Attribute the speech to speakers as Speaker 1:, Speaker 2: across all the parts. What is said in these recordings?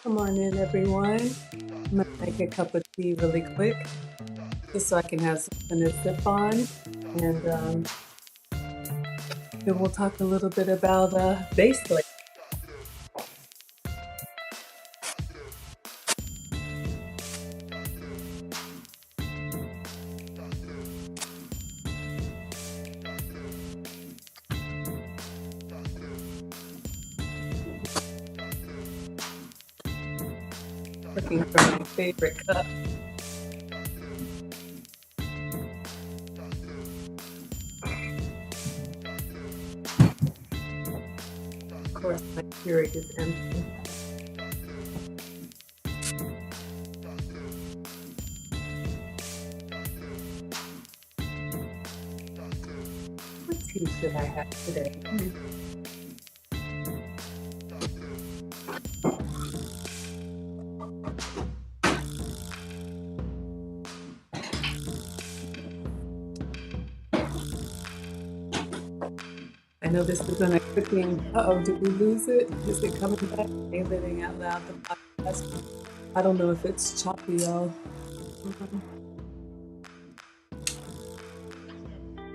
Speaker 1: Come on in, everyone. I'm gonna make a cup of tea really quick, just so I can have something to sip on. And then we'll talk a little bit about base plate. Looking for my favorite cup. Of course, my Keurig is empty. What tea should I have today? I know this isn't a cooking. Uh-oh, did we lose it? Is it coming back? Hey, Living Out Loud, the podcast. I don't know if it's choppy, y'all.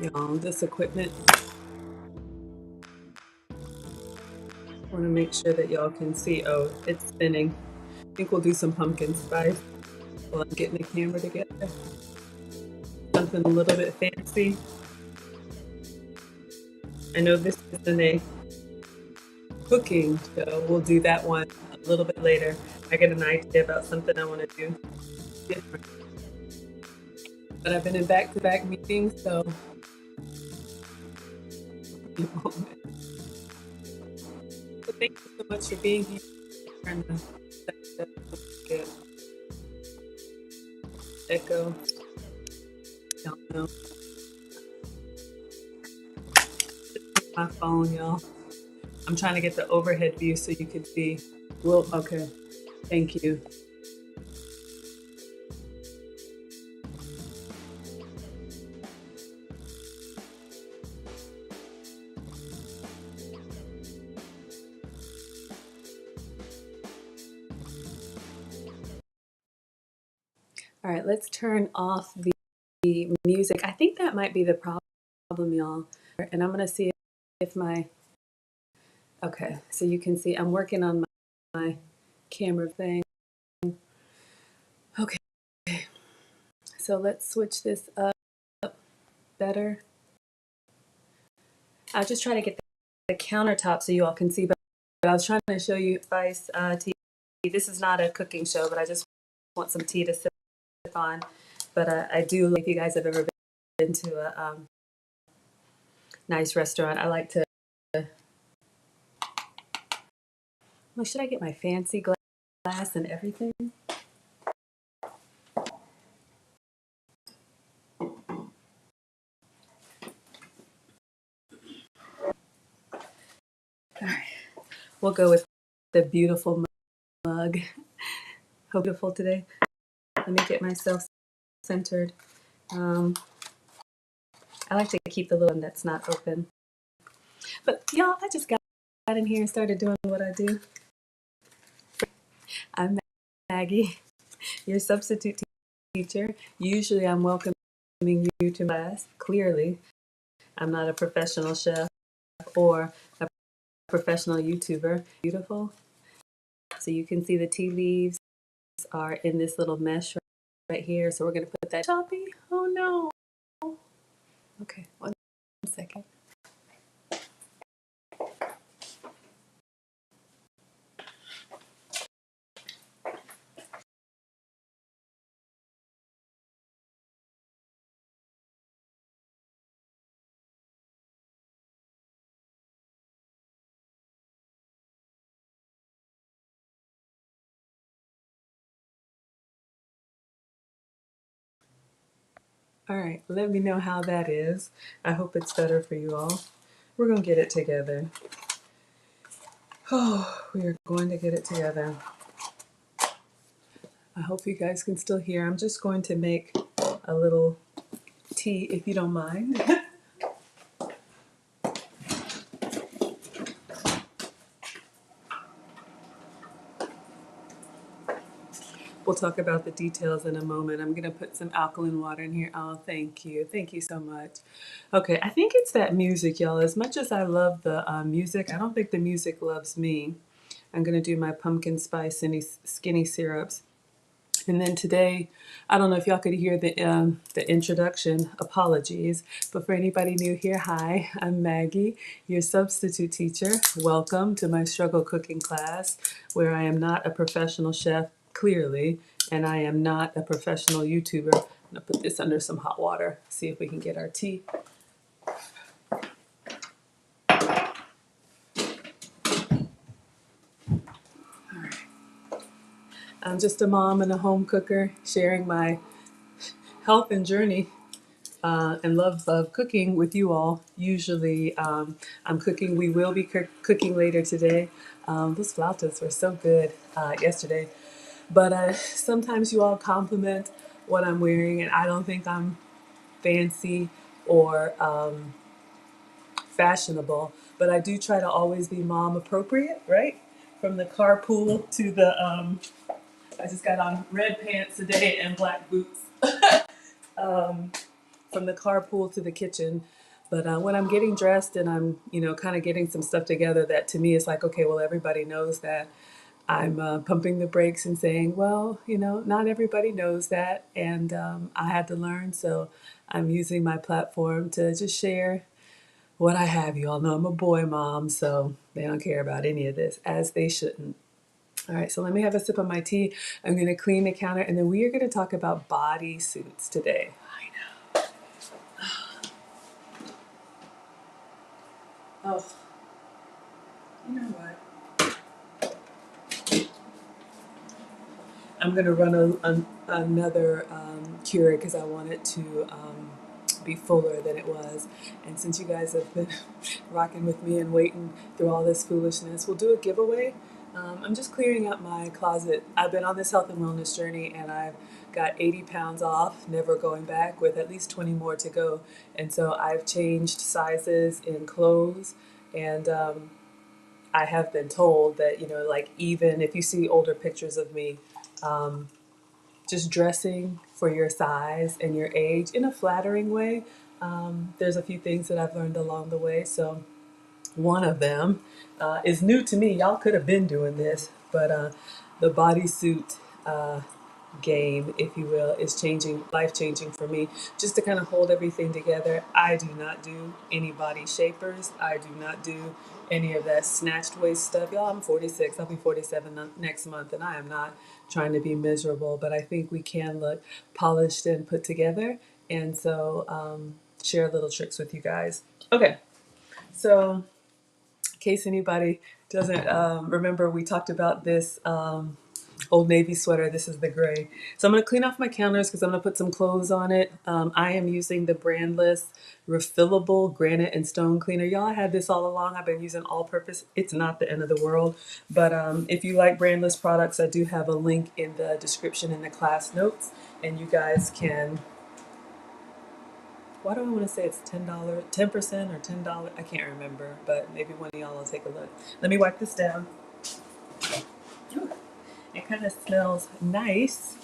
Speaker 1: Y'all, this equipment. I want to make sure that y'all can see. Oh, it's spinning. I think we'll do some pumpkin spice while I'm getting the camera together. Something a little bit fancy. I know this isn't a cooking show. We'll do that one a little bit later. I get an idea about something I want to do different. But I've been in back-to-back meetings, so so thank you so much for being here. And good. Echo. Don't know. My phone, y'all. I'm trying to get the overhead view so you can see. Well, okay. Thank you. All right, let's turn off the music. I think that might be the problem, y'all. And I'm going to see if my... Okay, so you can see I'm working on my camera thing. Okay, so let's switch this up better. I'll just try to get the countertop so you all can see, but I was trying to show you spice tea. This is not a cooking show, but I just want some tea to sip on. But I do, if you guys have ever been to a nice restaurant, I like to... Well, should I get my fancy glass and everything? All right, we'll go with the beautiful mug. How beautiful today. Let me get myself centered. I like to keep the little one that's not open. But y'all, I just got in here and started doing what I do. I'm Maggie, your substitute teacher. Usually I'm welcoming you to class. Clearly, I'm not a professional chef or a professional YouTuber. Beautiful. So you can see the tea leaves are in this little mesh right here. So we're going to put that choppy. Oh no. Okay, one second. All right, let me know how that is. I hope it's better for you all. We're going to get it together. Oh, we are going to get it together. I hope you guys can still hear. I'm just going to make a little tea, if you don't mind. We'll talk about the details in a moment. I'm going to put some alkaline water in here. Oh, thank you. Thank you so much. Okay, I think it's that music, y'all. As much as I love the music, I don't think the music loves me. I'm going to do my pumpkin spice skinny syrups. And then today, I don't know if y'all could hear the introduction. Apologies, but for anybody new here, hi, I'm Maggie, your substitute teacher. Welcome to my struggle cooking class, where I am not a professional chef, clearly, and I am not a professional YouTuber. I'm gonna put this under some hot water. See if we can get our tea. I'm just a mom and a home cooker, sharing my health and journey and love of cooking with you all. Usually I'm cooking. We will be cooking later today. Those flautas were so good yesterday. But sometimes you all compliment what I'm wearing, and I don't think I'm fancy or fashionable, but I do try to always be mom appropriate, right? From the carpool to the, I just got on red pants today and black boots. From the carpool to the kitchen. But when I'm getting dressed and I'm, kind of getting some stuff together, that to me is like, okay, well, everybody knows that. I'm pumping the brakes and saying, well, not everybody knows that. And I had to learn. So I'm using my platform to just share what I have. You all know I'm a boy mom, so they don't care about any of this, as they shouldn't. All right, so let me have a sip of my tea. I'm going to clean the counter, and then we are going to talk about bodysuits today. Oh, you know what? I'm gonna run another Keurig because I want it to be fuller than it was. And since you guys have been rocking with me and waiting through all this foolishness, we'll do a giveaway. I'm just clearing out my closet. I've been on this health and wellness journey, and I've got 80 pounds off, never going back, with at least 20 more to go. And so I've changed sizes in clothes, and I have been told that, like, even if you see older pictures of me, just dressing for your size and your age in a flattering way. There's a few things that I've learned along the way. So one of them is new to me. Y'all could have been doing this, but the bodysuit game, if you will, is changing, life changing for me. Just to kind of hold everything together. I do not do any body shapers. I do not do any of that snatched waist stuff. Y'all, I'm 46. I'll be 47 next month, and I am not trying to be miserable. But I think we can look polished and put together. And so share little tricks with you guys. Okay, so in case anybody doesn't remember, we talked about this Old Navy sweater. This is the gray. So I'm going to clean off my counters because I'm going to put some clothes on it. I am using the brandless refillable granite and stone cleaner. Y'all, I had this all along. I've been using all purpose. It's not the end of the world. But if you like brandless products, I do have a link in the description in the class notes. And you guys can, why do I want to say it's $10, 10% or $10? I can't remember, but maybe one of y'all will take a look. Let me wipe this down. It kind of smells nice.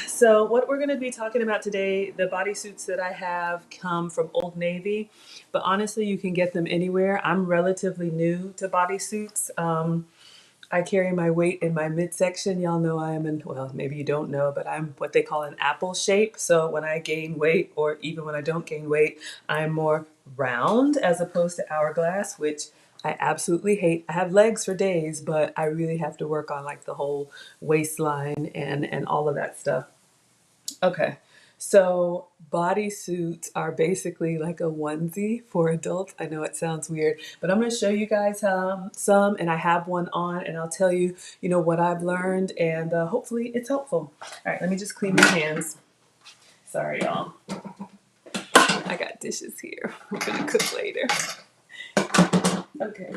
Speaker 1: So what we're going to be talking about today, the bodysuits that I have come from Old Navy, but honestly, you can get them anywhere. I'm relatively new to bodysuits. I carry my weight in my midsection. Y'all know I am well, maybe you don't know, but I'm what they call an apple shape. So when I gain weight, or even when I don't gain weight, I'm more round as opposed to hourglass, which I absolutely hate. I have legs for days, but I really have to work on like the whole waistline and all of that stuff. Okay. So bodysuits are basically like a onesie for adults. I know it sounds weird, but I'm going to show you guys some, and I have one on, and I'll tell you, what I've learned, and hopefully it's helpful. All right, let me just clean my hands. Sorry, y'all. I got dishes here. I'm going to cook later. Okay.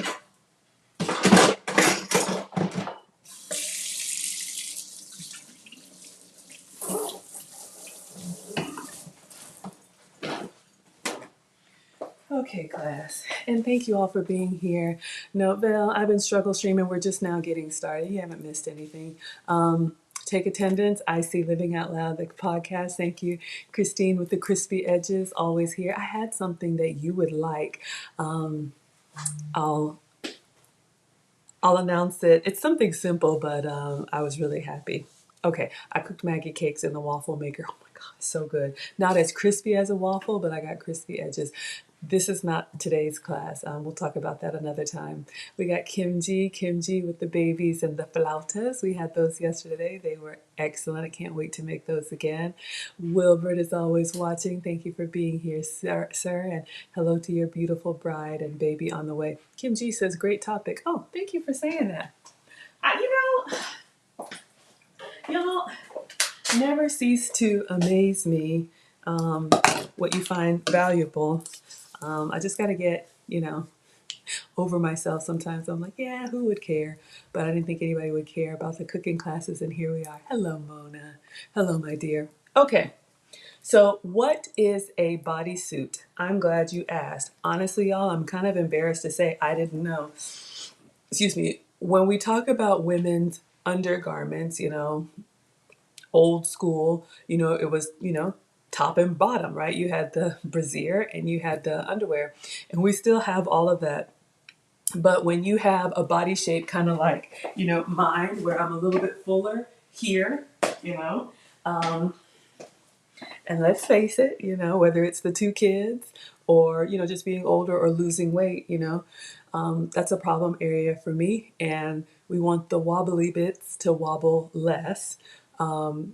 Speaker 1: Okay, class, and thank you all for being here. No, Val, I've been struggle streaming. We're just now getting started. You haven't missed anything. Take attendance. I see Living Out Loud, the podcast. Thank you, Christine, with the crispy edges, always here. I had something that you would like. I'll I'll announce it. It's something simple, but I was really happy. Okay, I cooked Maggie cakes in the waffle maker. Oh my God, so good. Not as crispy as a waffle, but I got crispy edges. This is not today's class. We'll talk about that another time. We got kimchi with the babies and the flautas. We had those yesterday. They were excellent. I can't wait to make those again. Wilbert is always watching. Thank you for being here, sir. And hello to your beautiful bride and baby on the way. Kim G says, great topic. Oh, thank you for saying that. Y'all never cease to amaze me what you find valuable. I just got to get, over myself sometimes. I'm like, yeah, who would care? But I didn't think anybody would care about the cooking classes, and here we are. Hello, Mona. Hello, my dear. Okay, so what is a bodysuit? I'm glad you asked. Honestly, y'all, I'm kind of embarrassed to say I didn't know. Excuse me. When we talk about women's undergarments, old school, it was, top and bottom, right? You had the brassiere and you had the underwear, and we still have all of that. But when you have a body shape kind of like, mine, where I'm a little bit fuller here, um, and let's face it, whether it's the two kids or, just being older or losing weight, that's a problem area for me. And we want the wobbly bits to wobble less.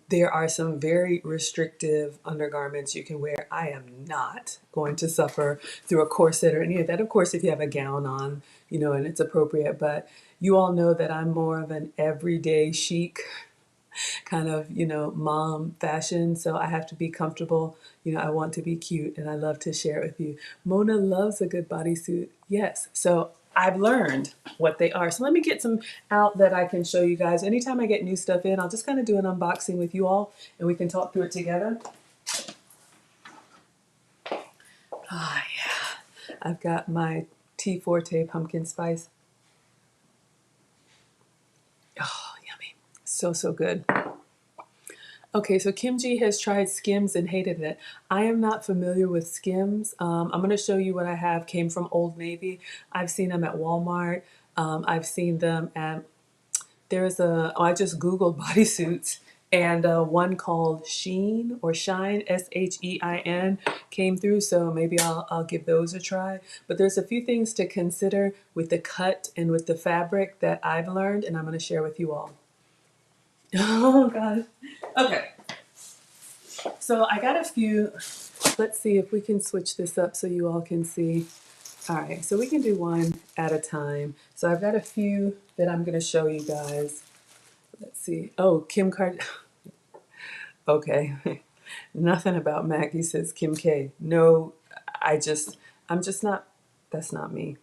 Speaker 1: There are some very restrictive undergarments you can wear. I am not going to suffer through a corset or any of that. Of course, if you have a gown on, and it's appropriate, but you all know that I'm more of an everyday chic kind of, mom fashion. So I have to be comfortable. I want to be cute, and I love to share it with you. Mona loves a good bodysuit. Yes. So I've learned what they are. So let me get some out that I can show you guys. Anytime I get new stuff in, I'll just kind of do an unboxing with you all, and we can talk through it together. Ah, yeah. I've got my Tea Forte pumpkin spice. Oh, yummy. So, so good. Okay, so Kim G has tried Skims and hated it. I am not familiar with Skims. I'm going to show you what I have. Came from Old Navy. I've seen them at Walmart. I've seen them at, I just Googled bodysuits, and one called Sheen or Shine, Shein, came through. So maybe I'll give those a try. But there's a few things to consider with the cut and with the fabric that I've learned, and I'm going to share with you all. Oh, God. Okay. So I got a few. Let's see if we can switch this up so you all can see. All right, so we can do one at a time. So I've got a few that I'm going to show you guys. Let's see. Oh, Kim Card. Okay. Nothing about Maggie, says Kim K. No, I'm just not, that's not me.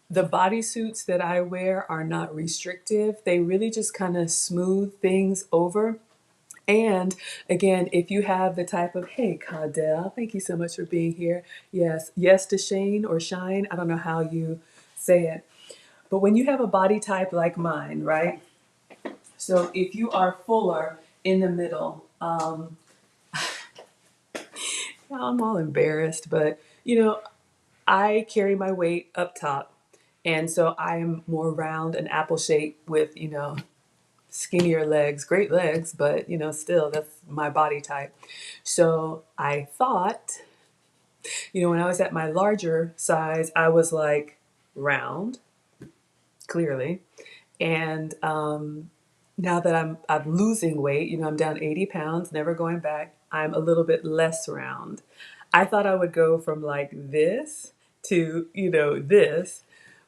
Speaker 1: The bodysuits that I wear are not restrictive. They really just kind of smooth things over. And again, if you have the type of, hey, Caudell, thank you so much for being here. Yes to Shane or Shine. I don't know how you say it. But when you have a body type like mine, right? So if you are fuller in the middle, I'm all embarrassed, but I carry my weight up top. And so I am more round and apple shaped with, skinnier legs, great legs, but still that's my body type. So I thought, when I was at my larger size, I was like round, clearly. And now that I'm losing weight, I'm down 80 pounds, never going back, I'm a little bit less round. I thought I would go from like this to, this.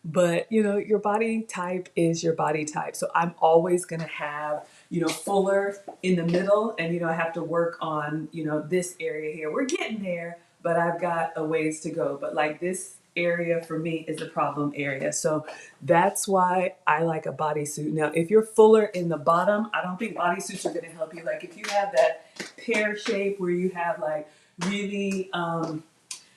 Speaker 1: But, your body type is your body type. So I'm always going to have, fuller in the middle. And, I have to work on, this area here. We're getting there, but I've got a ways to go. But like this area for me is the problem area. So that's why I like a bodysuit. Now, if you're fuller in the bottom, I don't think bodysuits are going to help you. Like if you have that pear shape where you have like really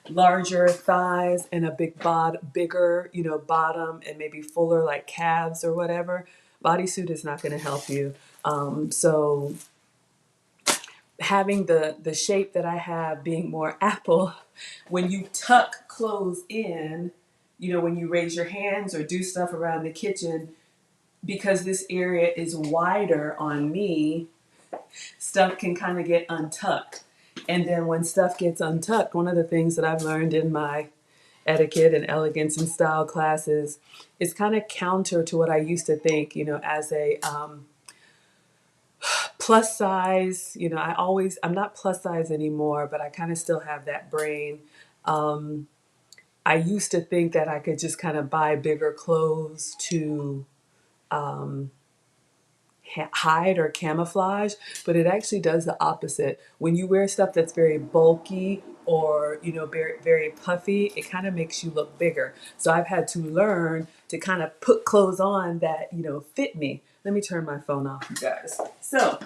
Speaker 1: larger thighs and a bigger, you know, bottom and maybe fuller like calves or whatever, bodysuit is not going to help you. So having the shape that I have being more apple, when you tuck clothes in, you know, when you raise your hands or do stuff around the kitchen, because this area is wider on me, stuff can kind of get untucked. And then when stuff gets untucked, one of the things that I've learned in my etiquette and elegance and style classes is kind of counter to what I used to think, you know, as a plus size, you know, I'm not plus size anymore, but I kind of still have that brain. I used to think that I could just kind of buy bigger clothes to hide or camouflage, but it actually does the opposite. When you wear stuff that's very bulky or, you know, very, very puffy, it kind of makes you look bigger. So I've had to learn to kind of put clothes on that, you know, fit me. Let me turn my phone off, you guys. So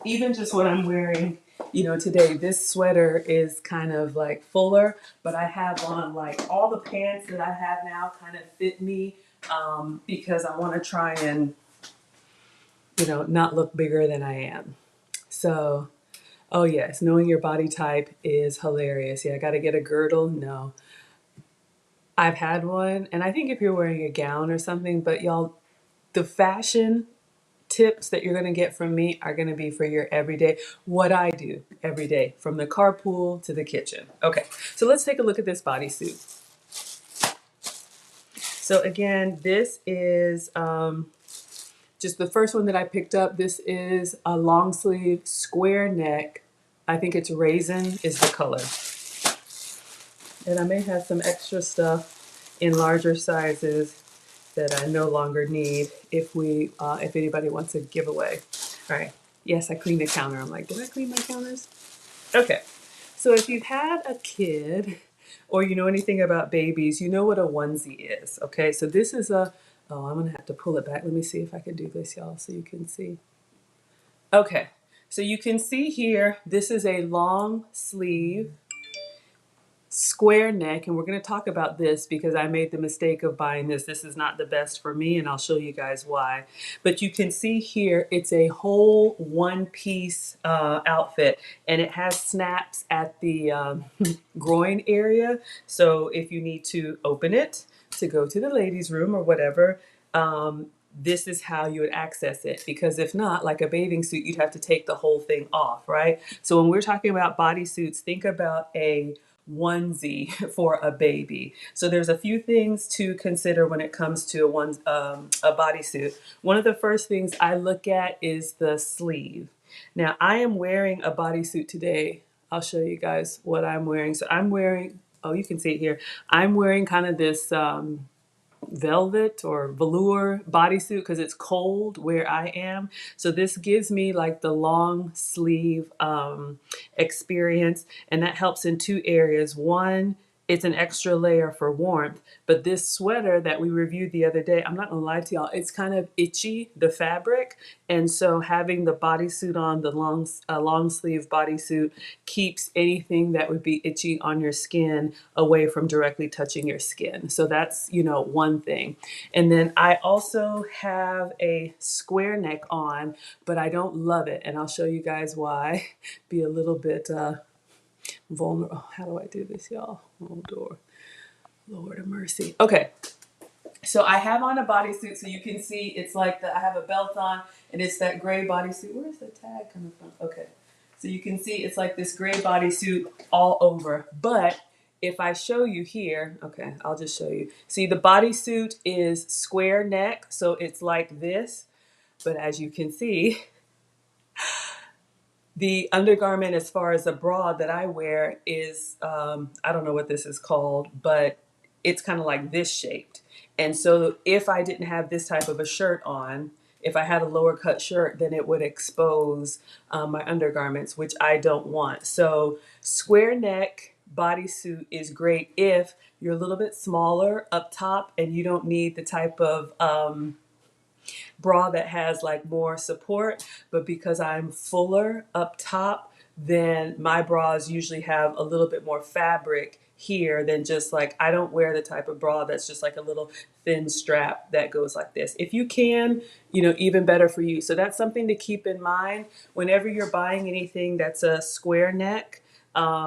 Speaker 1: even just what I'm wearing, you know, today, this sweater is kind of like fuller, but I have on like all the pants that I have now kind of fit me because I want to try and, you know, not look bigger than I am. So, oh yes, knowing your body type is hilarious. Yeah, I got to get a girdle. No, I've had one, and I think if you're wearing a gown or something, but y'all, the fashion tips that you're going to get from me are going to be for your everyday, what I do every day, from the carpool to the kitchen. Okay, so let's take a look at this bodysuit. So again, this is just the first one that I picked up. This is a long sleeve square neck. I think it's raisin is the color. And I may have some extra stuff in larger sizes that I no longer need if anybody wants a giveaway. All right. Yes, I cleaned the counter. I'm like, did I clean my counters? Okay. So if you've had a kid or you know anything about babies, you know what a onesie is. Okay. So this is I'm going to have to pull it back. Let me see if I can do this, y'all, so you can see. Okay. So you can see here, this is a long sleeve square neck, and we're going to talk about this because I made the mistake of buying this. This is not the best for me, and I'll show you guys why. But you can see here, it's a whole one-piece outfit, and it has snaps at the groin area. So if you need to open it to go to the ladies' room or whatever, this is how you would access it, because if not, like a bathing suit, you'd have to take the whole thing off, right? So when we're talking about bodysuits, think about a onesie for a baby. So there's a few things to consider when it comes to a bodysuit. One of the first things I look at is the sleeve. Now I am wearing a bodysuit today. I'll show you guys what I'm wearing. So I'm wearing, oh, you can see it here. I'm wearing kind of this velvet or velour bodysuit because it's cold where I am. So this gives me like the long sleeve experience, and that helps in two areas. One, it's an extra layer for warmth, but this sweater that we reviewed the other day, I'm not gonna lie to y'all, it's kind of itchy, the fabric, and so having the bodysuit on, the long sleeve bodysuit, keeps anything that would be itchy on your skin away from directly touching your skin. So that's, you know, one thing. And then I also have a square neck on, but I don't love it, and I'll show you guys why. Be a little bit vulnerable. Oh, how do I do this, y'all? Oh, door. Lord of mercy. Okay. So I have on a bodysuit, so you can see it's like I have a belt on, and it's that gray bodysuit. Where's the tag coming from? Okay. So you can see it's like this gray bodysuit all over. But if I show you here, okay, I'll just show you. See, the bodysuit is square neck, so it's like this. But as you can see, the undergarment, as far as the bra that I wear, is, I don't know what this is called, but it's kind of like this shaped. And so if I didn't have this type of a shirt on, if I had a lower cut shirt, then it would expose my undergarments, which I don't want. So square neck bodysuit is great if you're a little bit smaller up top and you don't need the type of bra that has like more support, but because I'm fuller up top, then my bras usually have a little bit more fabric here than just like, I don't wear the type of bra that's just like a little thin strap that goes like this. If you can, even better for you. So that's something to keep in mind whenever you're buying anything that's a square neck.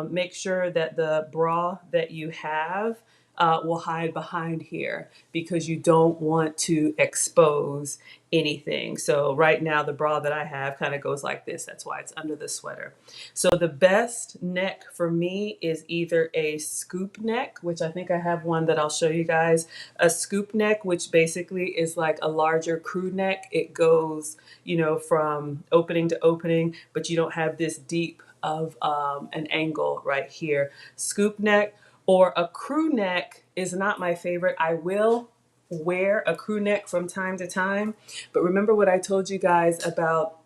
Speaker 1: Make sure that the bra that you have will hide behind here because you don't want to expose anything. So right now the bra that I have kind of goes like this. That's why it's under the sweater. So the best neck for me is either a scoop neck, which I think I have one that I'll show you guys. A scoop neck, which basically is like a larger crew neck. It goes, from opening to opening, but you don't have this deep of an angle right here. Scoop neck or a crew neck is not my favorite. I will wear a crew neck from time to time, but remember what I told you guys about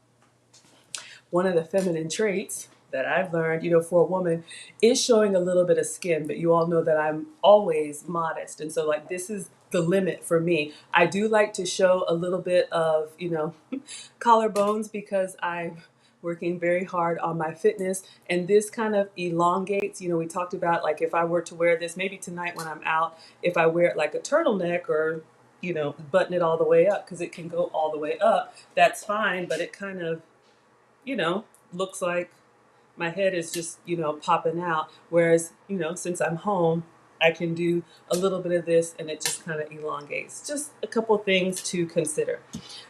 Speaker 1: one of the feminine traits that I've learned, for a woman is showing a little bit of skin, but you all know that I'm always modest. And so like, this is the limit for me. I do like to show a little bit of, collarbones because I'm working very hard on my fitness, and this kind of elongates. We talked about like if I were to wear this maybe tonight when I'm out, if I wear it like a turtleneck or button it all the way up, because it can go all the way up, that's fine, but it kind of looks like my head is just popping out, whereas since I'm home, I can do a little bit of this and it just kind of elongates. Just a couple things to consider.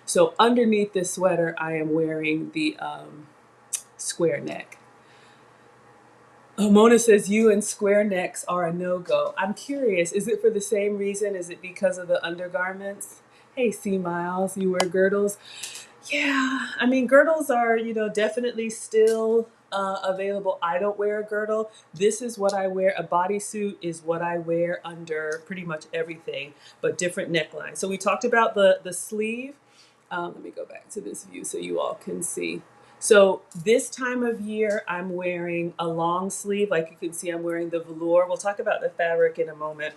Speaker 1: So underneath this sweater, I am wearing the square neck. Mona says you and square necks are a no-go. I'm curious, is it for the same reason? Is it because of the undergarments? Hey, C Miles, you wear girdles? Yeah, I mean, girdles are, definitely still available. I don't wear a girdle. This is what I wear. A bodysuit is what I wear under pretty much everything, but different necklines. So we talked about the sleeve. Let me go back to this view so you all can see. So this time of year, I'm wearing a long sleeve. Like you can see, I'm wearing the velour. We'll talk about the fabric in a moment.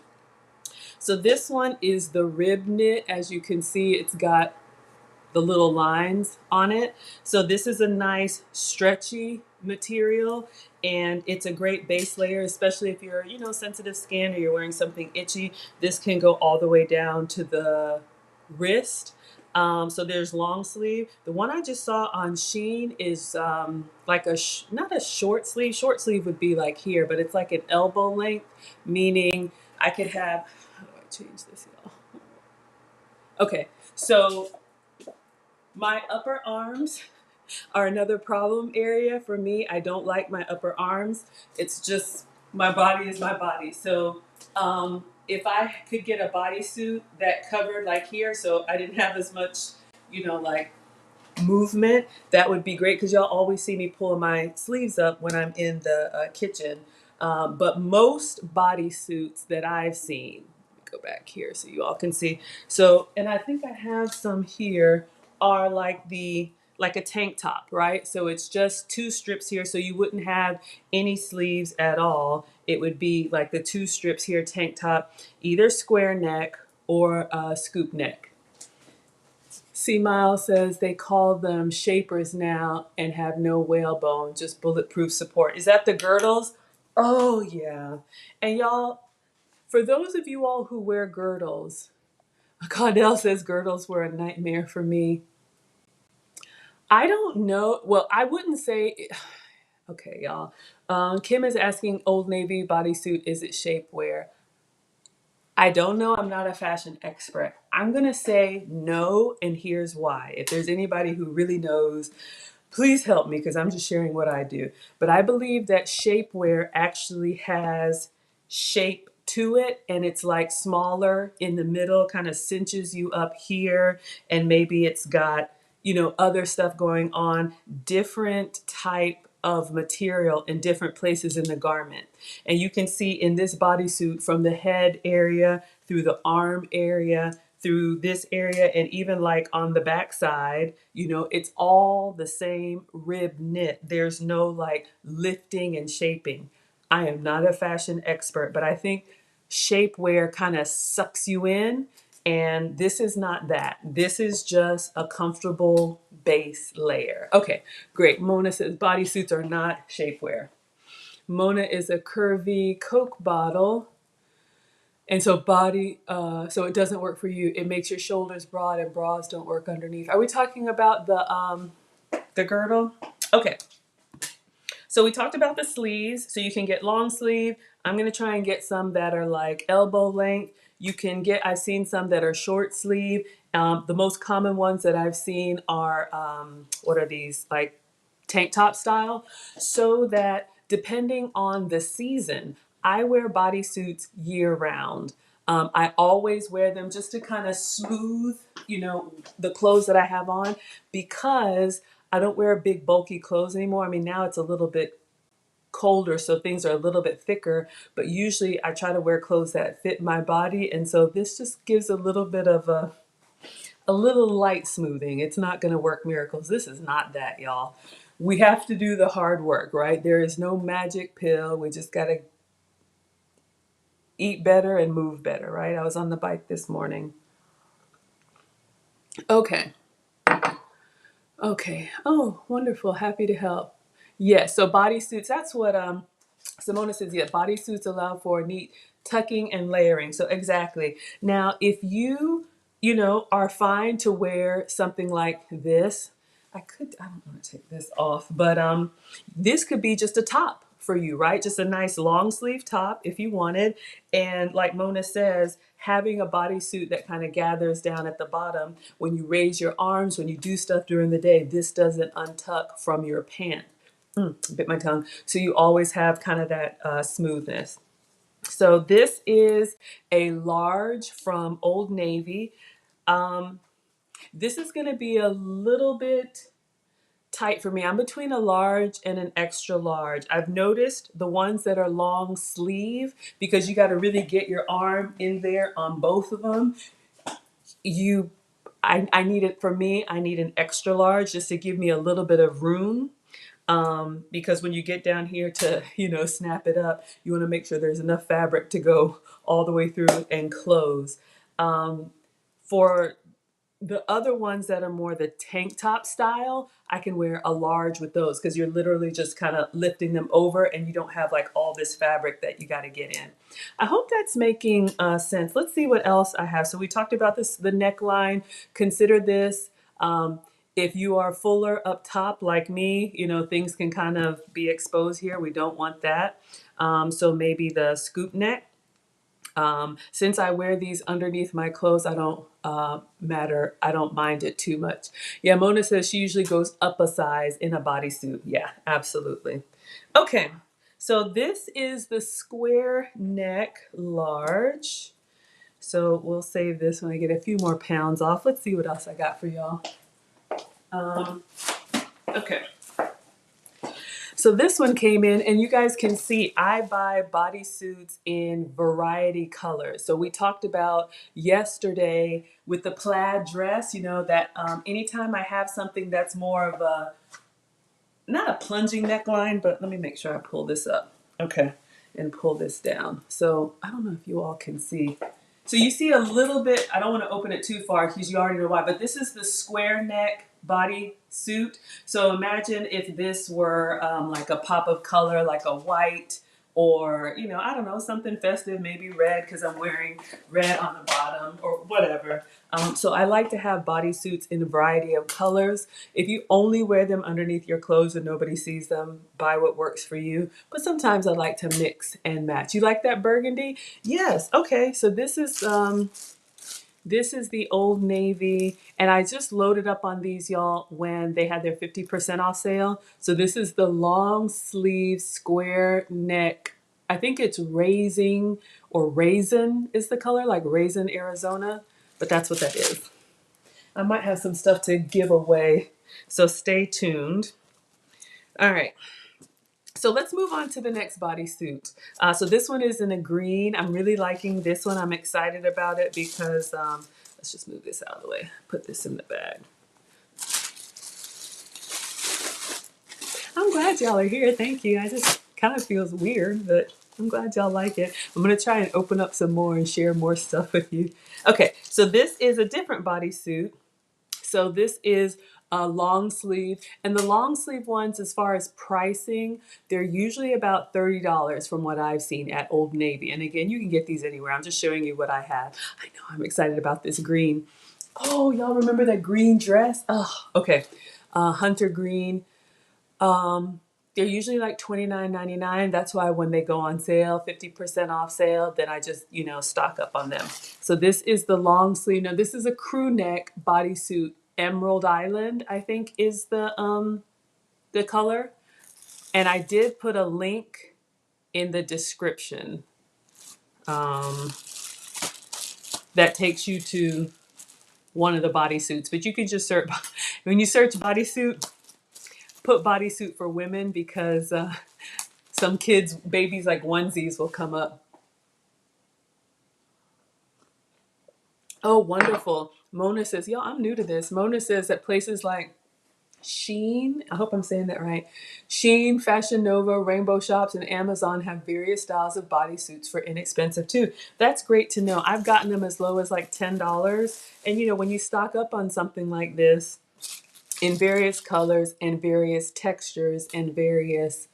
Speaker 1: So this one is the rib knit. As you can see, it's got the little lines on it. So this is a nice stretchy material, and it's a great base layer, especially if you're, sensitive skin or you're wearing something itchy. This can go all the way down to the wrist. So there's long sleeve. The one I just saw on Shein is like not a short sleeve. Short sleeve would be like here, but it's like an elbow length, meaning I could have, how do I change this, y'all? Okay, so my upper arms are another problem area for me. I don't like my upper arms. It's just, my body is my body. So if I could get a bodysuit that covered like here, so I didn't have as much, like movement, that would be great, because y'all always see me pull my sleeves up when I'm in the kitchen. But most bodysuits that I've seen, go back here so you all can see. So, and I think I have some here, are like like a tank top, right? So it's just two strips here, so you wouldn't have any sleeves at all. It would be like the two strips here, tank top, either square neck or scoop neck. C Miles says they call them shapers now and have no whalebone, just bulletproof support. Is that the girdles? Oh yeah. And y'all, for those of you all who wear girdles, Caudell says girdles were a nightmare for me. I don't know. Well, I wouldn't say. Okay, y'all. Kim is asking, Old Navy bodysuit, is it shapewear? I don't know. I'm not a fashion expert. I'm going to say no, and here's why. If there's anybody who really knows, please help me, because I'm just sharing what I do. But I believe that shapewear actually has shape to it, and it's like smaller in the middle, kind of cinches you up here, and maybe it's got, other stuff going on, different type of material in different places in the garment. And you can see in this bodysuit, from the head area through the arm area, through this area, and even like on the back side, it's all the same rib knit. There's no like lifting and shaping. I am not a fashion expert, but I think shapewear kind of sucks you in. And this is not that. This is just a comfortable base layer. Okay, great. Mona says bodysuits are not shapewear. Mona is a curvy Coke bottle. And so so it doesn't work for you. It makes your shoulders broad and bras don't work underneath. Are we talking about the girdle? Okay. So we talked about the sleeves. So you can get long sleeve. I'm going to try and get some that are like elbow length. I've seen some that are short sleeve. The most common ones that I've seen are, what are these? Like tank top style. So that depending on the season, I wear bodysuits year round. I always wear them just to kind of smooth, the clothes that I have on, because I don't wear big bulky clothes anymore. I mean, now it's a little bit colder, so things are a little bit thicker, but usually I try to wear clothes that fit my body. And so this just gives a little bit of a little light smoothing. It's not going to work miracles. This is not that, y'all. We have to do the hard work, right? There is no magic pill. We just got to eat better and move better, right? I was on the bike this morning. Okay. Okay. Oh, wonderful. Happy to help. Yes. So bodysuits, that's what Simona says. Yeah, bodysuits allow for neat tucking and layering. So exactly. Now, if are fine to wear something like this, I don't want to take this off, but this could be just a top for you, right? Just a nice long sleeve top if you wanted. And like Mona says, having a bodysuit that kind of gathers down at the bottom when you raise your arms, when you do stuff during the day, this doesn't untuck from your pant. Bit my tongue. So you always have kind of that smoothness. So this is a large from Old Navy. This is going to be a little bit tight for me. I'm between a large and an extra large. I've noticed the ones that are long sleeve, because you got to really get your arm in there on both of them. I need it for me. I need an extra large just to give me a little bit of room. Because when you get down here to, snap it up, you want to make sure there's enough fabric to go all the way through and close. For the other ones that are more the tank top style, I can wear a large with those, because you're literally just kind of lifting them over and you don't have like all this fabric that you got to get in. I hope that's making sense. Let's see what else I have. So we talked about this, the neckline. Consider this. If you are fuller up top like me, things can kind of be exposed here. We don't want that. So maybe the scoop neck. Since I wear these underneath my clothes, I don't I don't mind it too much. Yeah, Mona says she usually goes up a size in a bodysuit. Yeah, absolutely. Okay, so this is the square neck large. So we'll save this when I get a few more pounds off. Let's see what else I got for y'all. Okay. So this one came in, and you guys can see I buy bodysuits in variety colors. So we talked about yesterday with the plaid dress, that anytime I have something that's more of not a plunging neckline, but let me make sure I pull this up. Okay. And pull this down. So I don't know if you all can see. So you see a little bit, I don't want to open it too far because you already know why, but this is the square neck body suit. So imagine if this were like a pop of color, like a white, or, I don't know, something festive, maybe red, because I'm wearing red on the bottom or whatever. So I like to have bodysuits in a variety of colors. If you only wear them underneath your clothes and nobody sees them, buy what works for you. But sometimes I like to mix and match. You like that burgundy? Yes. Okay. So this is the Old Navy, and I just loaded up on these, y'all, when they had their 50% off sale. So this is the long sleeve square neck. I think it's raisin is the color, like raisin Arizona, but that's what that is. I might have some stuff to give away, so stay tuned. All right. So let's move on to the next bodysuit. So this one is in a green. I'm really liking this one. I'm excited about it because, let's just move this out of the way. Put this in the bag. I'm glad y'all are here. Thank you. I just kind of feels weird, but I'm glad y'all like it. I'm gonna try and open up some more and share more stuff with you. Okay, so this is a different bodysuit. So this is a long sleeve, and the long sleeve ones, as far as pricing, they're usually about $30 from what I've seen at Old Navy. And again, you can get these anywhere. I'm just showing you what I have. I know I'm excited about this green. Oh, y'all remember that green dress? Oh, okay. Hunter green. They're usually like $29.99. That's why when they go on sale, 50% off sale, then I just, stock up on them. So this is the long sleeve. Now this is a crew neck bodysuit. Emerald Island, I think, is the color. And I did put a link in the description that takes you to one of the bodysuits. But you can just search, when you search bodysuit, put bodysuit for women, because some kids, babies like onesies will come up. Oh, wonderful. Mona says, yo, I'm new to this. Mona says that places like Sheen, I hope I'm saying that right. Sheen, Fashion Nova, Rainbow Shops, and Amazon have various styles of bodysuits for inexpensive too. That's great to know. I've gotten them as low as like $10. And when you stock up on something like this in various colors and various textures and various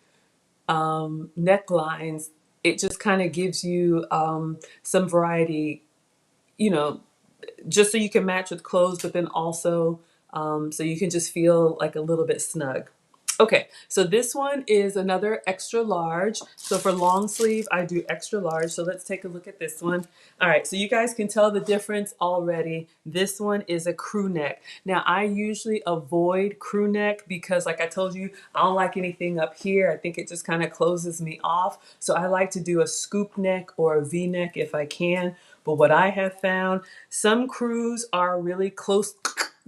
Speaker 1: necklines, it just kind of gives you some variety, you know, just so you can match with clothes, but then also so you can just feel like a little bit snug. Okay, so this one is another extra large. So for long sleeve, I do extra large. So let's take a look at this one. All right, so you guys can tell the difference already. This one is a crew neck. Now, I usually avoid crew neck because, like I told you, I don't like anything up here. I think it just kind of closes me off. So I like to do a scoop neck or a V-neck if I can. But what I have found, some crews are really close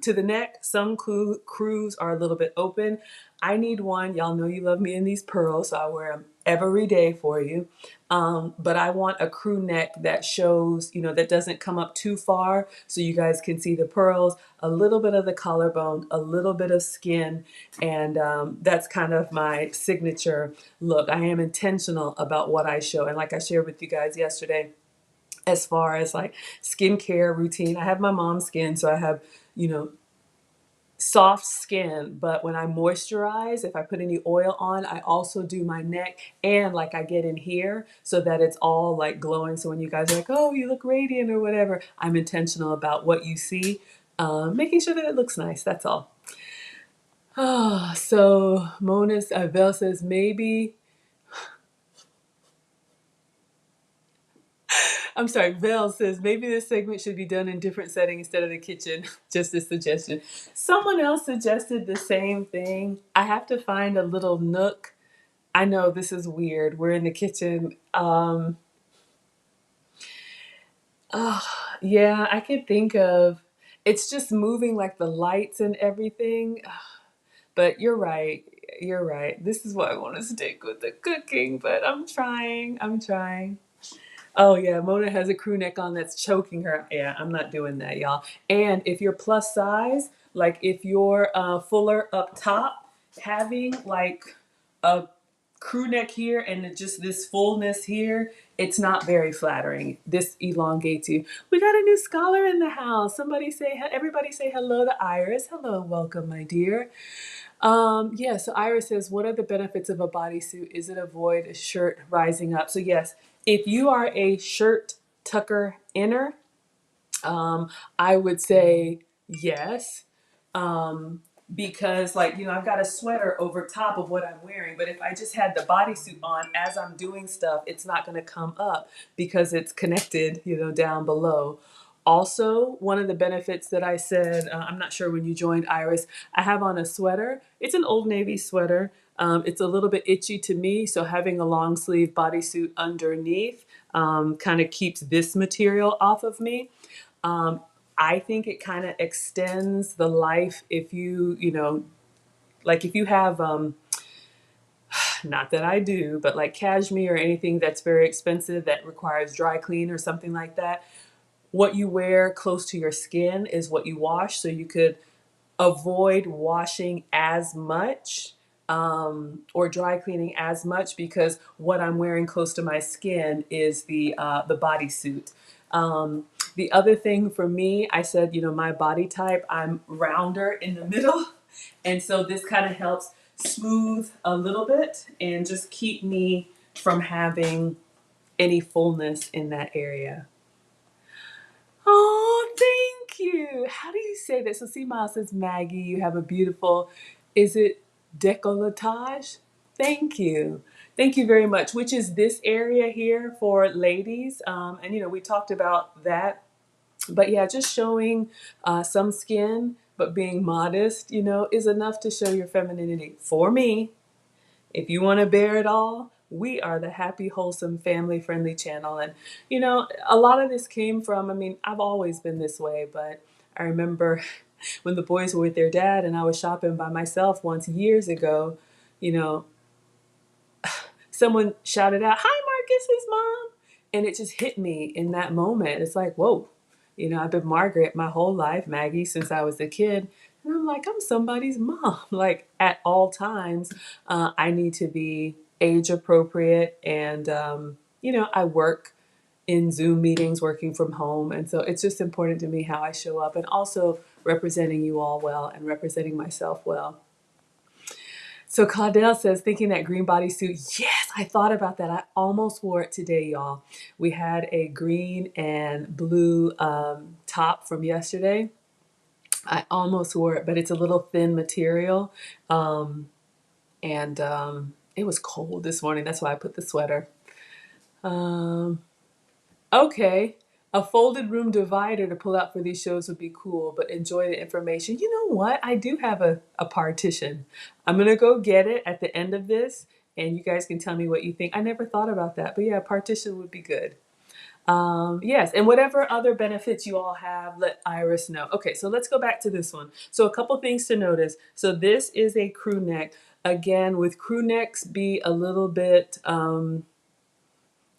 Speaker 1: to the neck. Some crews are a little bit open. I need one. Y'all know you love me in these pearls, so I wear them every day for you. But I want a crew neck that shows, that doesn't come up too far so you guys can see the pearls, a little bit of the collarbone, a little bit of skin, and that's kind of my signature look. I am intentional about what I show. And like I shared with you guys yesterday, as far as like skincare routine, I have my mom's skin, so I have, soft skin, but when I moisturize, if I put any oil on, I also do my neck, and like I get in here so that it's all like glowing. So when you guys are like, oh, you look radiant or whatever, I'm intentional about what you see, making sure that it looks nice. That's all. So Mona's Vel says maybe. I'm sorry, Val says maybe this segment should be done in different setting instead of the kitchen. Just a suggestion. Someone else suggested the same thing. I have to find a little nook. I know this is weird. We're in the kitchen. Yeah, I could think of, it's just moving like the lights and everything. But you're right. You're right. This is why I want to stick with the cooking, but I'm trying. I'm trying. Oh yeah, Mona has a crew neck on that's choking her. Yeah, I'm not doing that, y'all. And if you're plus size, like if you're fuller up top, having like a crew neck here and just this fullness here, it's not very flattering. This elongates you. We got a new scholar in the house. Everybody say hello to Iris. Hello, welcome, my dear. Yeah, so Iris says, what are the benefits of a bodysuit? Is it avoid a shirt rising up? So yes, if you are a shirt tucker inner, I would say yes. Because I've got a sweater over top of what I'm wearing, but if I just had the bodysuit on as I'm doing stuff, it's not going to come up because it's connected, down below. Also, one of the benefits that I said, I'm not sure when you joined, Iris, I have on a sweater. It's an Old Navy sweater. It's a little bit itchy to me, so having a long sleeve bodysuit underneath kind of keeps this material off of me. I think it kind of extends the life if if you have, not that I do, but like cashmere or anything that's very expensive that requires dry clean or something like that. What you wear close to your skin is what you wash, so you could avoid washing as much. or dry cleaning as much because what I'm wearing close to my skin is the bodysuit. The other thing for me, I said, you know, my body type, I'm rounder in the middle. And so this kind of helps smooth a little bit and just keep me from having any fullness in that area. Oh, thank you. How do you say that? So, see, Miles says, Maggie, you have a beautiful, is it décolletage? Thank you. Thank you very much, which is this area here for ladies. And, you know, we talked about that. But yeah, just showing some skin, but being modest, you know, is enough to show your femininity. For me, if you want to bear it all, we are the happy, wholesome, family friendly channel. And, you know, a lot of this came from, I mean, I've always been this way, but I remember when the boys were with their dad and I was shopping by myself once years ago, you know, someone shouted out, "Hi, Marcus's mom." And it just hit me in that moment. It's like, whoa, you know, I've been Margaret my whole life, Maggie, since I was a kid. And I'm like, I'm somebody's mom. Like at all times, I need to be age appropriate. And, you know, I work in Zoom meetings, working from home. And so it's just important to me how I show up and also representing you all well and representing myself well. So Claudel says, thinking that green bodysuit. Yes, I thought about that. I almost wore it today, y'all. We had a green and blue top from yesterday. I almost wore it, but it's a little thin material. And it was cold this morning. That's why I put the sweater. Okay. A folded room divider to pull out for these shows would be cool, but enjoy the information. You know what? I do have a partition. I'm going to go get it at the end of this, and you guys can tell me what you think. I never thought about that, but yeah, a partition would be good. Yes, and whatever other benefits you all have, let Iris know. Okay, so let's go back to this one. So a couple things to notice. So this is a crew neck. Again, with crew necks, be a little bit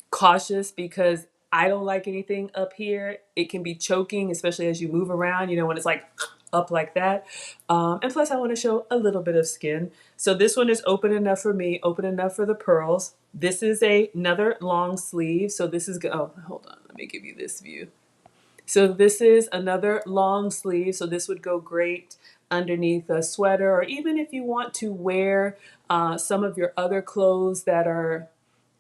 Speaker 1: cautious because I don't like anything up here. It can be choking, especially as you move around, you know, when it's like up like that. And plus I want to show a little bit of skin. So this one is open enough for me, open enough for the pearls. This is another long sleeve. So this is, oh, hold on, let me give you this view. So this is another long sleeve. So this would go great underneath a sweater, or even if you want to wear some of your other clothes that are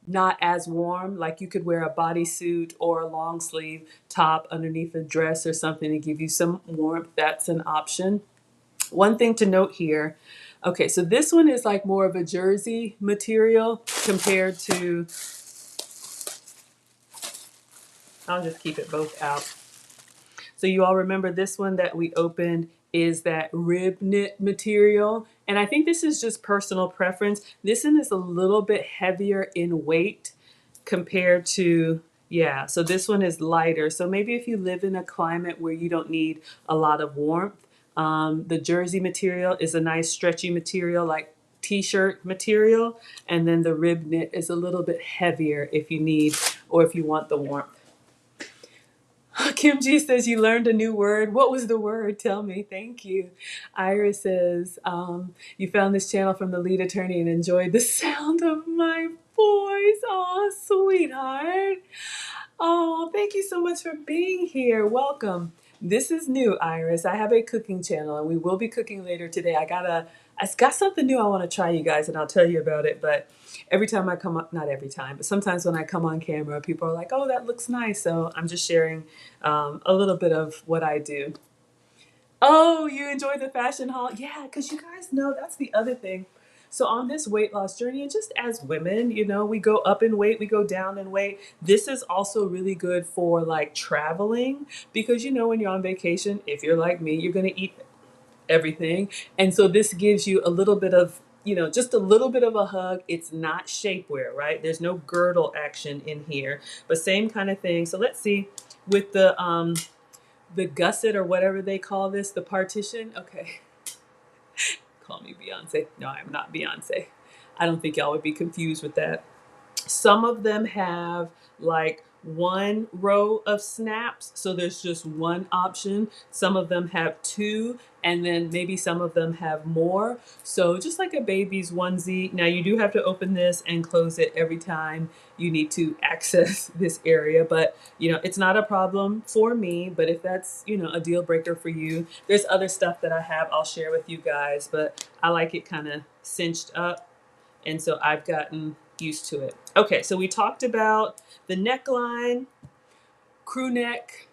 Speaker 1: not as warm, like you could wear a bodysuit or a long sleeve top underneath a dress or something to give you some warmth. That's an option. One thing to note here, okay, so this one is like more of a jersey material compared to, I'll just keep it both out. So you all remember this one that we opened is that rib knit material. And I think this is just personal preference. This one is a little bit heavier in weight compared to, yeah, so this one is lighter. So maybe if you live in a climate where you don't need a lot of warmth, the jersey material is a nice stretchy material like t-shirt material. And then the rib knit is a little bit heavier if you need or if you want the warmth. Kim G says you learned a new word. What was the word? Tell me. Thank you. Iris says you found this channel from the lead attorney and enjoyed the sound of my voice. Oh, sweetheart. Oh, thank you so much for being here. Welcome. This is new, Iris. I have a cooking channel and we will be cooking later today. I got something new I want to try, you guys, and I'll tell you about it. But every time I come up, not every time, but sometimes when I come on camera, people are like, oh, that looks nice. So I'm just sharing a little bit of what I do. Oh, you enjoyed the fashion haul? Yeah, because you guys know that's the other thing. So on this weight loss journey, and just as women, you know, we go up in weight, we go down in weight. This is also really good for like traveling because, you know, when you're on vacation, if you're like me, you're going to eat everything. And so this gives you a little bit of, you know, just a little bit of a hug. It's not shapewear, right? There's no girdle action in here, but same kind of thing. So let's see with the gusset or whatever they call this, the partition. Okay. Call me Beyonce. No, I'm not Beyonce. I don't think y'all would be confused with that. Some of them have like one row of snaps, so there's just one option. Some of them have two, and then maybe some of them have more. So just like a baby's onesie. Now you do have to open this and close it every time you need to access this area, but it's not a problem for me. But if that's a deal breaker for you, there's other stuff that I have I'll share with you guys, but I like it kind of cinched up, and so I've gotten used to it. Okay, so we talked about the neckline, crew neck.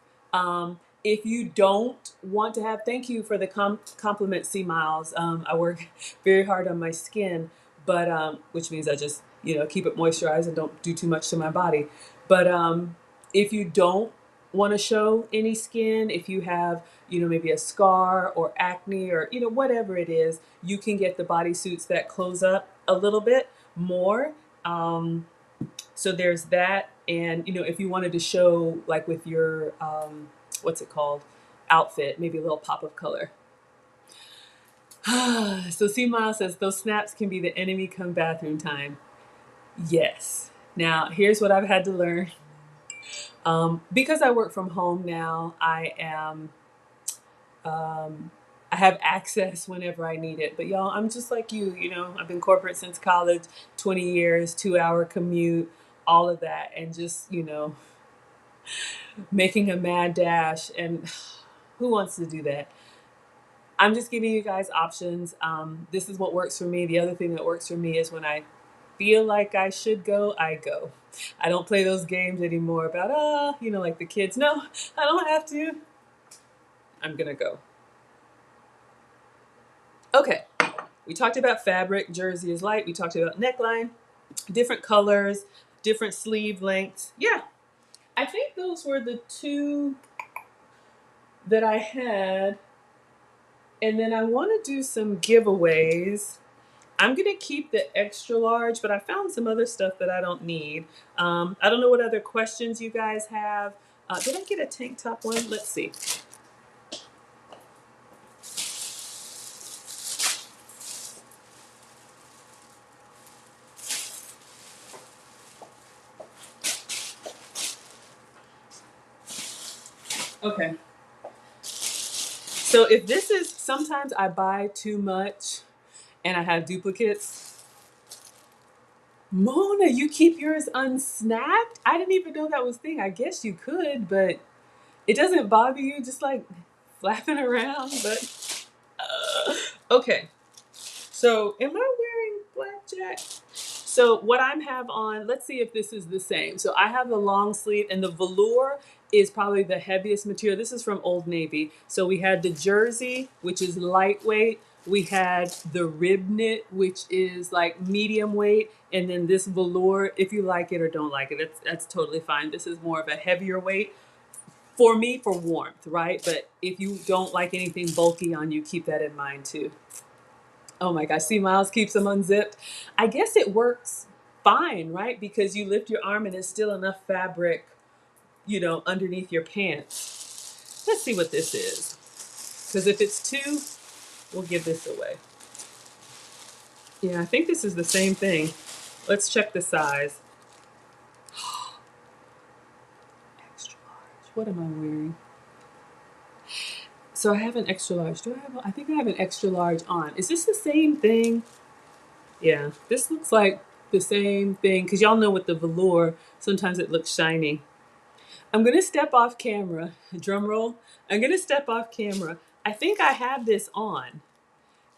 Speaker 1: If you don't want to have, thank you for the compliment, C Miles. I work very hard on my skin, but which means I just keep it moisturized and don't do too much to my body. But if you don't want to show any skin, if you have maybe a scar or acne or whatever it is, you can get the bodysuits that close up a little bit more. So there's that. And if you wanted to show, like with your what's it called, outfit, maybe a little pop of color. So C Miles says those snaps can be the enemy come bathroom time. Yes. Now here's what I've had to learn. Because I work from home now, I have access whenever I need it. But y'all, I'm just like you, I've been corporate since college, 20 years, 2-hour commute, all of that. And just, making a mad dash. And who wants to do that? I'm just giving you guys options. This is what works for me. The other thing that works for me is when I feel like I should go, I go. I don't play those games anymore about, like the kids. No, I don't have to. I'm going to go. Okay, we talked about fabric, jersey is light. We talked about neckline, different colors, different sleeve lengths. Yeah, I think those were the two that I had. And then I want to do some giveaways. I'm going to keep the extra large, but I found some other stuff that I don't need. I don't know what other questions you guys have. Did I get a tank top one? Let's see. Okay. So if this is, sometimes I buy too much and I have duplicates. Mona, you keep yours unsnapped? I didn't even know that was a thing. I guess you could, but it doesn't bother you just like flapping around, but okay. So am I wearing blackjack? So what I have on, let's see if this is the same. So I have the long sleeve, and the velour is probably the heaviest material. This is from Old Navy. So we had the jersey, which is lightweight. We had the rib knit, which is like medium weight. And then this velour, if you like it or don't like it, that's totally fine. This is more of a heavier weight. For me, for warmth, right? But if you don't like anything bulky on you, keep that in mind too. Oh my gosh, see, Miles keeps them unzipped. I guess it works fine, right? Because you lift your arm and there's still enough fabric, underneath your pants. Let's see what this is. Because if it's two, we'll give this away. Yeah, I think this is the same thing. Let's check the size. Extra large. What am I wearing? So I have an extra large. I think I have an extra large on. Is this the same thing? Yeah, this looks like the same thing, because y'all know with the velour, sometimes it looks shiny. I'm going to step off camera. Drum roll. I'm going to step off camera. I think I have this on.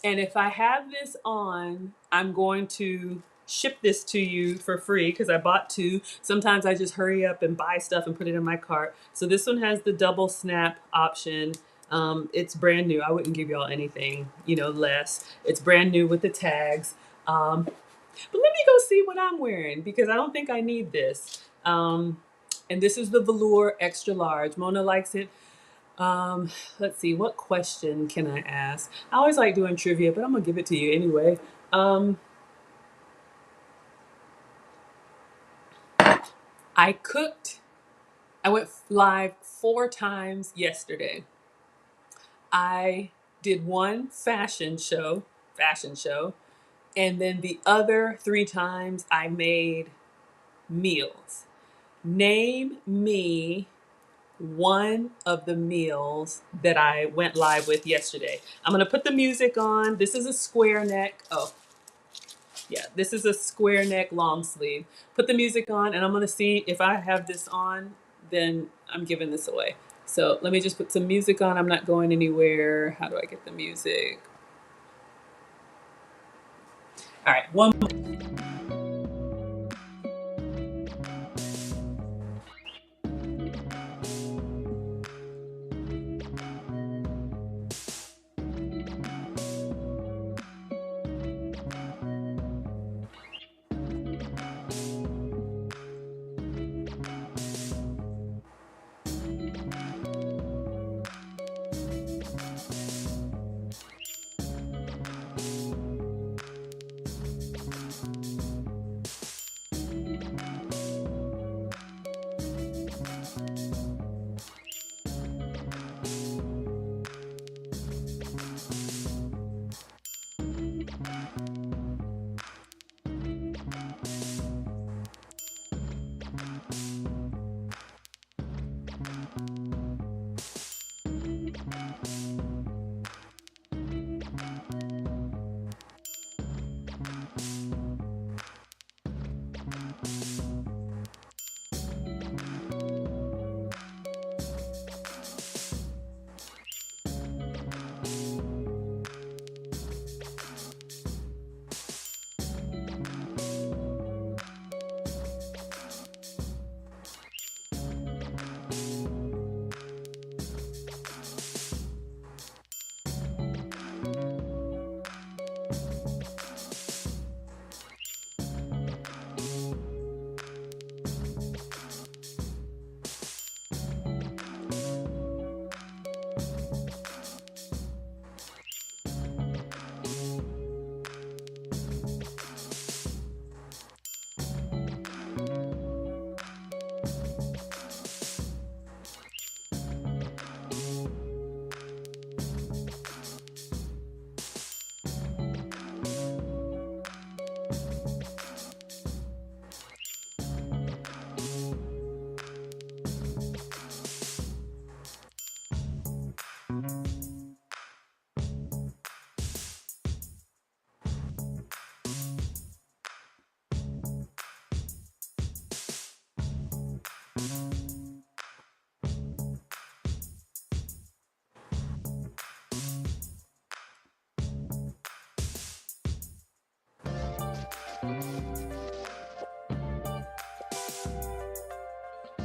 Speaker 1: And if I have this on, I'm going to ship this to you for free because I bought two. Sometimes I just hurry up and buy stuff and put it in my cart. So this one has the double snap option. It's brand new. I wouldn't give y'all anything, less. It's brand new with the tags. But let me go see what I'm wearing because I don't think I need this. And this is the velour extra large. Mona likes it. Let's see, what question can I ask? I always like doing trivia, but I'm gonna give it to you anyway. I cooked. I went live 4 times yesterday. I did one fashion show, and then the other 3 times I made meals. Name me one of the meals that I went live with yesterday. I'm gonna put the music on. This is a square neck. Oh, yeah, this is a square neck long sleeve. Put the music on, and I'm gonna see if I have this on, then I'm giving this away. So let me just put some music on. I'm not going anywhere. How do I get the music? All right, one more.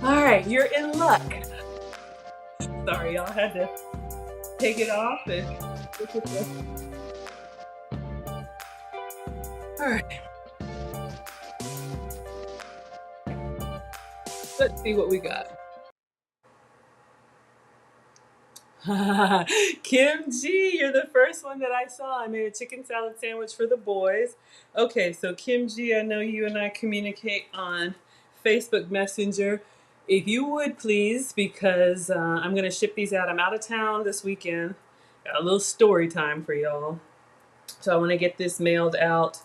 Speaker 1: All right, you're in luck. Sorry, y'all had to take it off and look at the. All right, let's see what we got. Kim G, you're the first one that I saw. I made a chicken salad sandwich for the boys. Okay, so Kim G, I know you and I communicate on Facebook Messenger. If you would please, because I'm going to ship these out. I'm out of town this weekend. Got a little story time for y'all. So I want to get this mailed out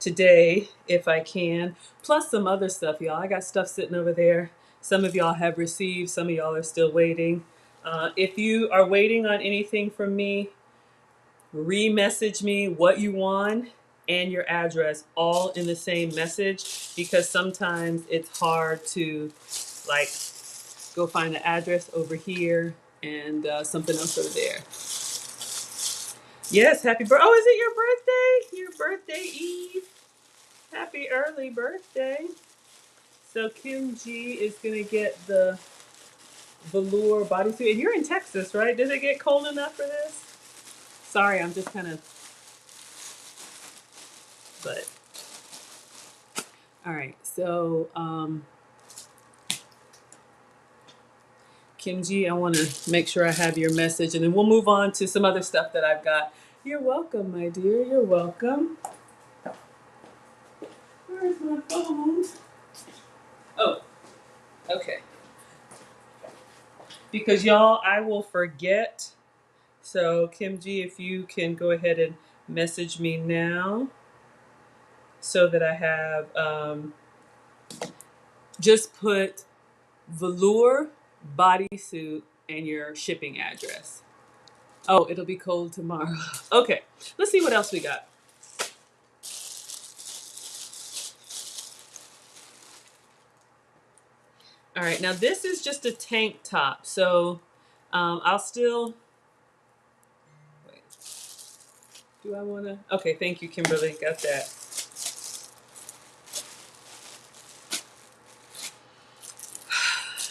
Speaker 1: today if I can. Plus some other stuff, y'all. I got stuff sitting over there. Some of y'all have received, some of y'all are still waiting. If you are waiting on anything from me, re-message me what you want and your address all in the same message, because sometimes it's hard to like go find the address over here and something else over there. Yes, happy birthday. Oh, is it your birthday? Your birthday Eve. Happy early birthday. So Kim G is going to get the velour bodysuit. And you're in Texas, right? Does it get cold enough for this? Sorry, I'm just kind of, but. All right, so Kim G, I want to make sure I have your message, and then we'll move on to some other stuff that I've got. You're welcome, my dear. You're welcome. Where's my phone? Oh, okay. Because y'all, I will forget. So Kim G, if you can go ahead and message me now so that I have, just put velour bodysuit and your shipping address. Oh, it'll be cold tomorrow. Okay, let's see what else we got. All right, now this is just a tank top, so I'll still, wait, do I want to? Okay, thank you, Kimberly, got that.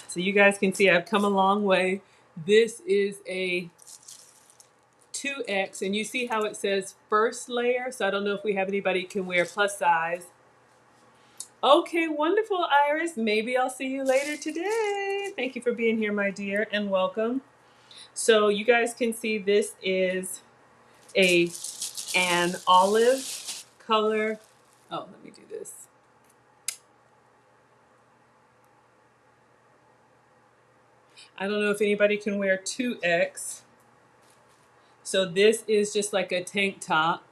Speaker 1: So you guys can see I've come a long way. This is a 2X, and you see how it says first layer, so I don't know if we have anybody who can wear plus size. Okay, wonderful, Iris. Maybe I'll see you later today. Thank you for being here, my dear, and welcome. So you guys can see this is an olive color. Oh, let me do this. I don't know if anybody can wear 2X. So this is just like a tank top.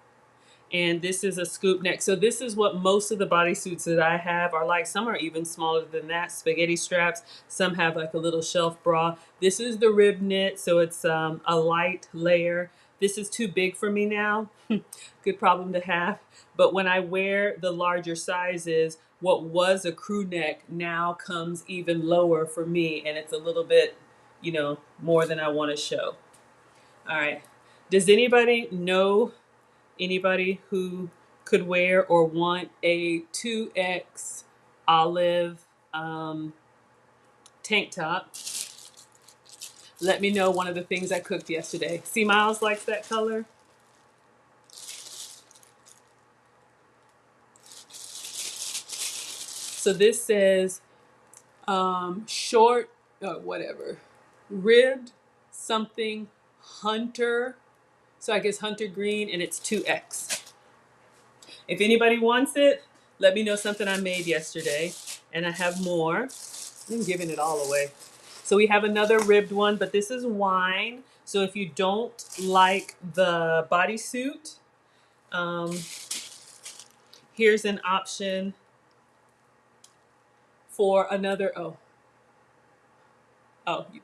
Speaker 1: And this is a scoop neck. So this is what most of the bodysuits that I have are like. Some are even smaller than that, spaghetti straps. Some have like a little shelf bra. This is the rib knit, so it's a light layer. This is too big for me now. Good problem to have. But when I wear the larger sizes, what was a crew neck now comes even lower for me, and it's a little bit, more than I want to show. All right. Does anybody know anybody who could wear or want a 2X olive tank top? Let me know one of the things I cooked yesterday. See, Miles likes that color. So this says short, whatever, ribbed something hunter. So I guess hunter green, and it's 2X. If anybody wants it, let me know something I made yesterday. And I have more. I'm giving it all away. So we have another ribbed one, but this is wine. So if you don't like the bodysuit, here's an option for another, there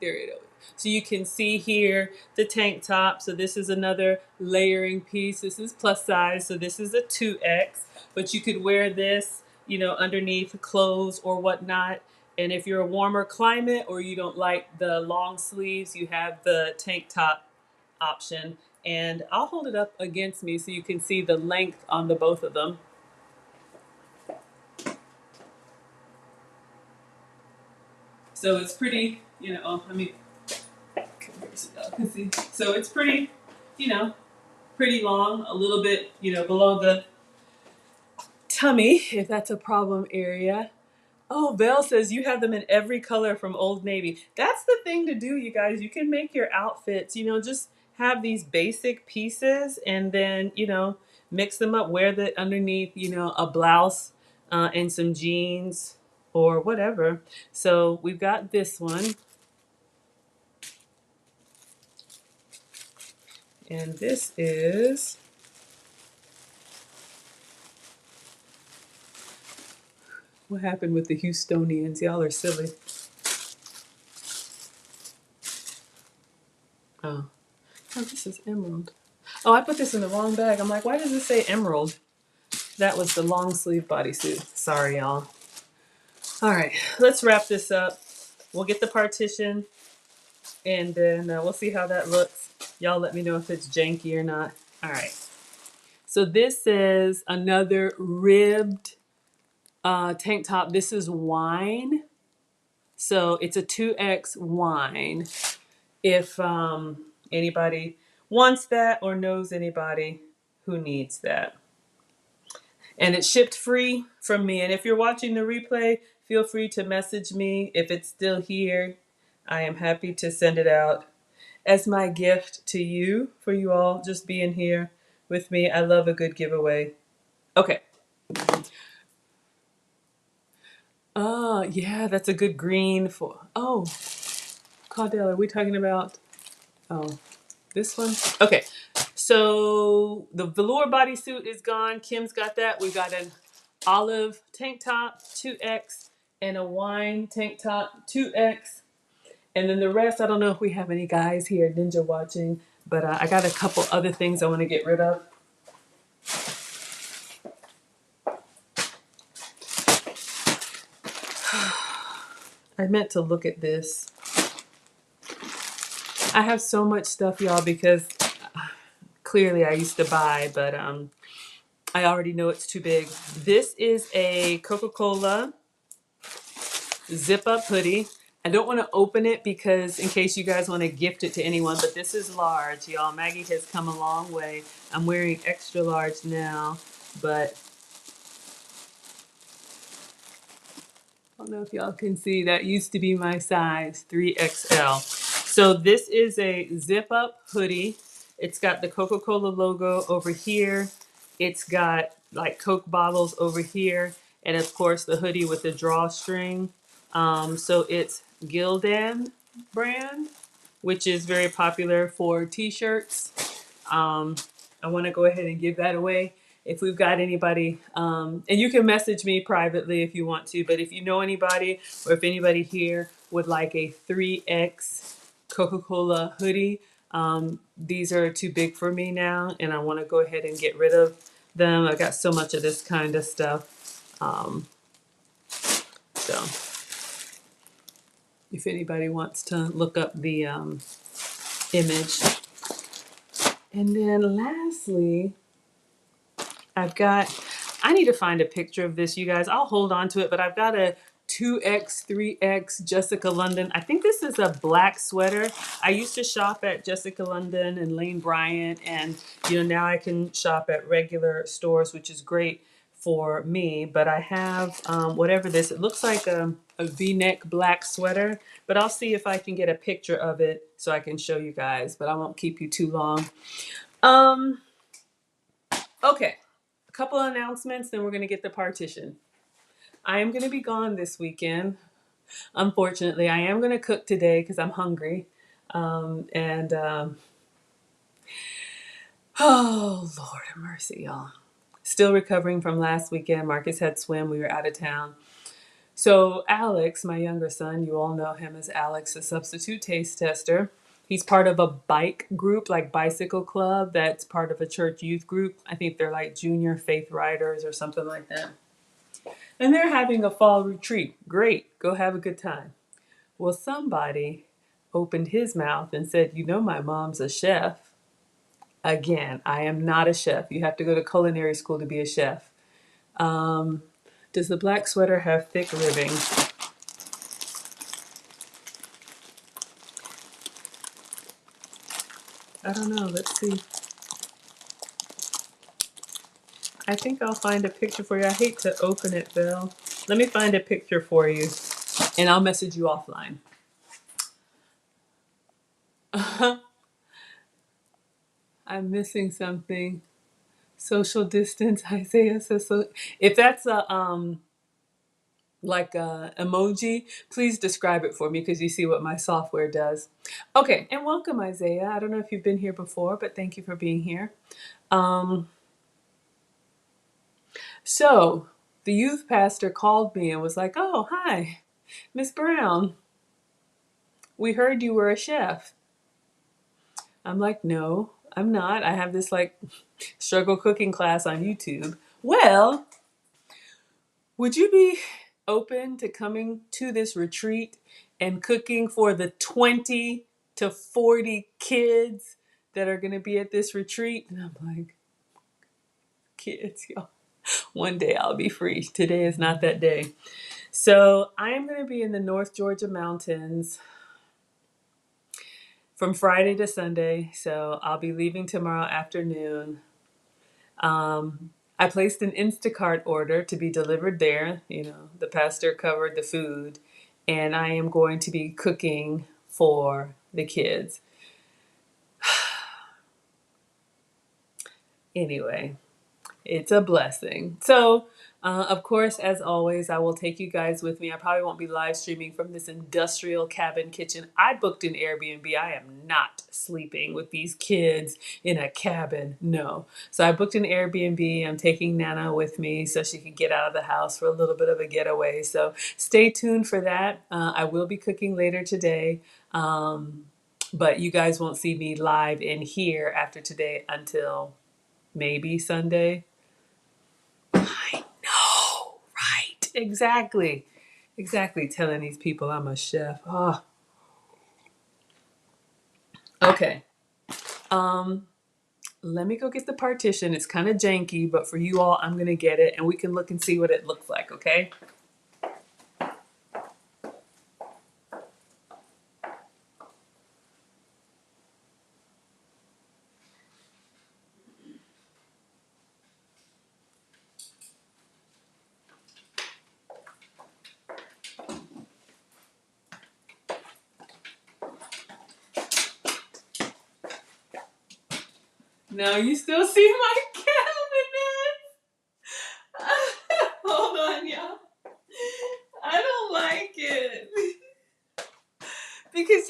Speaker 1: it is. So you can see here the tank top. So this is another layering piece. This is plus size. So this is a 2X, but you could wear this, underneath clothes or whatnot. And if you're a warmer climate or you don't like the long sleeves, you have the tank top option. And I'll hold it up against me so you can see the length on the both of them. So it's pretty, let me so it's pretty, pretty long, a little bit, below the tummy, if that's a problem area. Oh, Val says you have them in every color from Old Navy. That's the thing to do, you guys. You can make your outfits, just have these basic pieces and then, mix them up, wear the underneath, a blouse and some jeans or whatever. So we've got this one. And this is, what happened with the Houstonians? Y'all are silly. Oh, this is emerald. Oh, I put this in the wrong bag. I'm like, why does it say emerald? That was the long sleeve bodysuit. Sorry, y'all. All right, let's wrap this up. We'll get the partition and then we'll see how that looks. Y'all let me know if it's janky or not. All right. So this is another ribbed tank top. This is wine. So it's a 2X wine. If anybody wants that or knows anybody who needs that. And it's shipped free from me. And if you're watching the replay, feel free to message me. If it's still here, I am happy to send it out as my gift to you, for you all just being here with me. I love a good giveaway. Okay. Oh, yeah, that's a good green for, Caudell, are we talking about, this one? Okay. So the velour bodysuit is gone. Kim's got that. We got an olive tank top, 2X, and a wine tank top, 2X. And then the rest, I don't know if we have any guys here ninja watching, but I got a couple other things I want to get rid of. I meant to look at this. I have so much stuff, y'all, because clearly I used to buy, but I already know it's too big. This is a Coca-Cola zip-up hoodie. I don't want to open it because in case you guys want to gift it to anyone, but this is large, y'all. Maggie has come a long way. I'm wearing extra large now, but I don't know if y'all can see, that used to be my size, 3XL. So this is a zip up hoodie. It's got the Coca-Cola logo over here. It's got like Coke bottles over here. And of course the hoodie with the drawstring. So it's Gildan brand, which is very popular for t-shirts. I want to go ahead and give that away. If we've got anybody, and you can message me privately if you want to, but if you know anybody or if anybody here would like a 3X Coca-Cola hoodie, these are too big for me now and I want to go ahead and get rid of them. I got so much of this kind of stuff. So if anybody wants to look up the image. And then lastly, I need to find a picture of this, you guys. I'll hold on to it, but I've got a 2X, 3X Jessica London. I think this is a black sweater. I used to shop at Jessica London and Lane Bryant, and now I can shop at regular stores, which is great for me. But I have whatever this, it looks like a V-neck black sweater, but I'll see if I can get a picture of it so I can show you guys, but I won't keep you too long. Okay. A couple of announcements, then we're going to get the partition. I am going to be gone this weekend. Unfortunately, I am going to cook today because I'm hungry. Oh, Lord have mercy, y'all. Still recovering from last weekend. Marcus had swim. We were out of town. So Alex, my younger son, you all know him as Alex, a substitute taste tester. He's part of a bike group, like Bicycle Club, that's part of a church youth group. I think they're like junior faith riders or something like that. And they're having a fall retreat. Great, go have a good time. Well, somebody opened his mouth and said, my mom's a chef. Again, I am not a chef. You have to go to culinary school to be a chef. Does the black sweater have thick ribbing? I don't know. Let's see. I think I'll find a picture for you. I hate to open it, Bill. Let me find a picture for you, and I'll message you offline. I'm missing something. Social distance, Isaiah says so. If that's a like a emoji, please describe it for me because you see what my software does. Okay, and welcome, Isaiah. I don't know if you've been here before, but thank you for being here. So the youth pastor called me and was like, "Oh, hi, Miss Brown. We heard you were a chef." I'm like, "No, I'm not. I have this like struggle cooking class on YouTube." Well, would you be open to coming to this retreat and cooking for the 20 to 40 kids that are going to be at this retreat? And I'm like, kids, y'all. One day I'll be free. Today is not that day. So I am going to be in the North Georgia mountains from Friday to Sunday. So I'll be leaving tomorrow afternoon. I placed an Instacart order to be delivered there. The pastor covered the food, and I am going to be cooking for the kids. Anyway, it's a blessing. So Of course, as always, I will take you guys with me. I probably won't be live streaming from this industrial cabin kitchen. I booked an Airbnb. I am not sleeping with these kids in a cabin. No. So I booked an Airbnb. I'm taking Nana with me so she can get out of the house for a little bit of a getaway. So stay tuned for that. I will be cooking later today. But you guys won't see me live in here after today until maybe Sunday. I know, right? Exactly. Exactly. Telling these people I'm a chef. Oh, okay. Um, Let me go get the partition. It's kind of janky, but for you all, I'm gonna get it and we can look and see what it looks like, okay? No, you still see my cabinet. Hold on, y'all. I don't like it. Because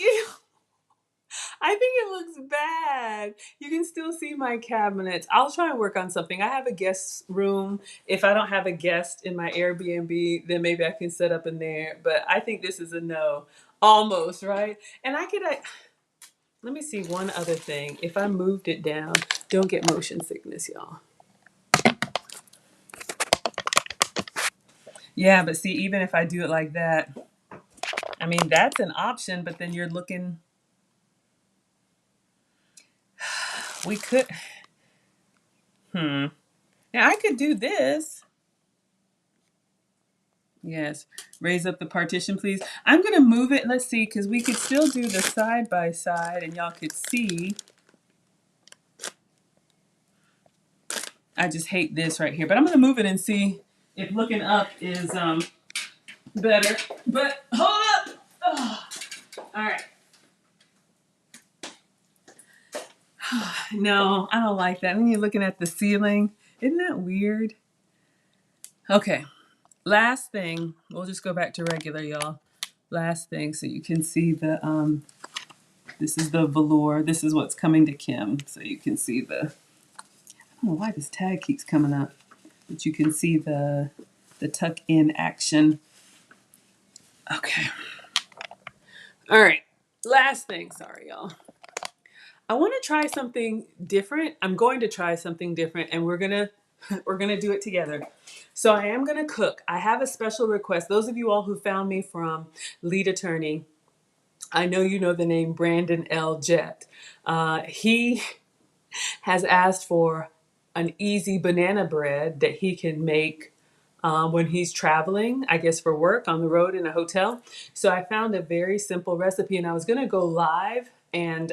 Speaker 1: I think it looks bad. You can still see my cabinets. I'll try and work on something. I have a guest room. If I don't have a guest in my Airbnb, then maybe I can set up in there. But I think this is a no. Almost, right? And let me see one other thing. If I moved it down, don't get motion sickness, y'all. Yeah, but see, even if I do it like that, I mean, that's an option, but then you're looking, we could, hmm. Now I could do this. Yes, raise up the partition, please. I'm gonna move it, let's see, because we could still do the side by side and y'all could see. I just hate this right here, but I'm gonna move it and see if looking up is better. But hold up! Oh, all right. No, I don't like that. When you're looking at the ceiling, isn't that weird? Okay, last thing. We'll just go back to regular, y'all. Last thing, so you can see the this is the velour. This is what's coming to Kim, so you can see the. I don't know why this tag keeps coming up, but you can see the tuck in action. Okay. All right. Last thing. Sorry, y'all. I want to try something different. I'm going to try something different, and we're gonna do it together. So I am gonna cook. I have a special request. Those of you all who found me from Lead Attorney, I know you know the name Brandon L. Jett. He has asked for an easy banana bread that he can make when he's traveling, I guess for work on the road in a hotel. So I found a very simple recipe, and I was gonna go live and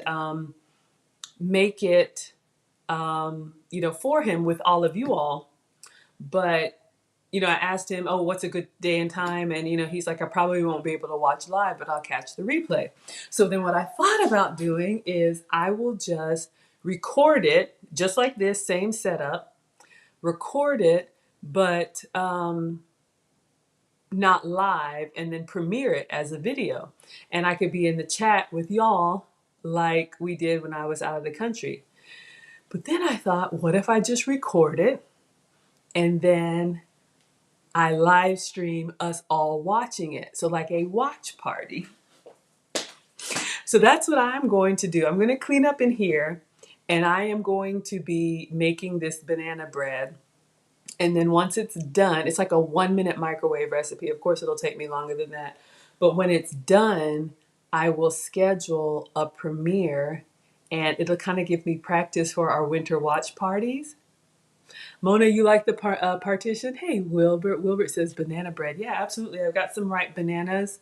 Speaker 1: make it, for him with all of you all. But, I asked him, oh, what's a good day and time? And, he's like, I probably won't be able to watch live, but I'll catch the replay. So then what I thought about doing is I will just record it just like this, same setup, record it, but not live, and then premiere it as a video. And I could be in the chat with y'all like we did when I was out of the country. But then I thought, what if I just record it and then I live stream us all watching it? So like a watch party. So that's what I'm going to do. I'm going to clean up in here and I am going to be making this banana bread. And then once it's done, it's like a 1-minute microwave recipe. Of course, it'll take me longer than that. But when it's done, I will schedule a premiere and it'll kind of give me practice for our winter watch parties. Mona, you like the partition? Hey, Wilbert. Wilbert says banana bread. Yeah, absolutely. I've got some ripe bananas.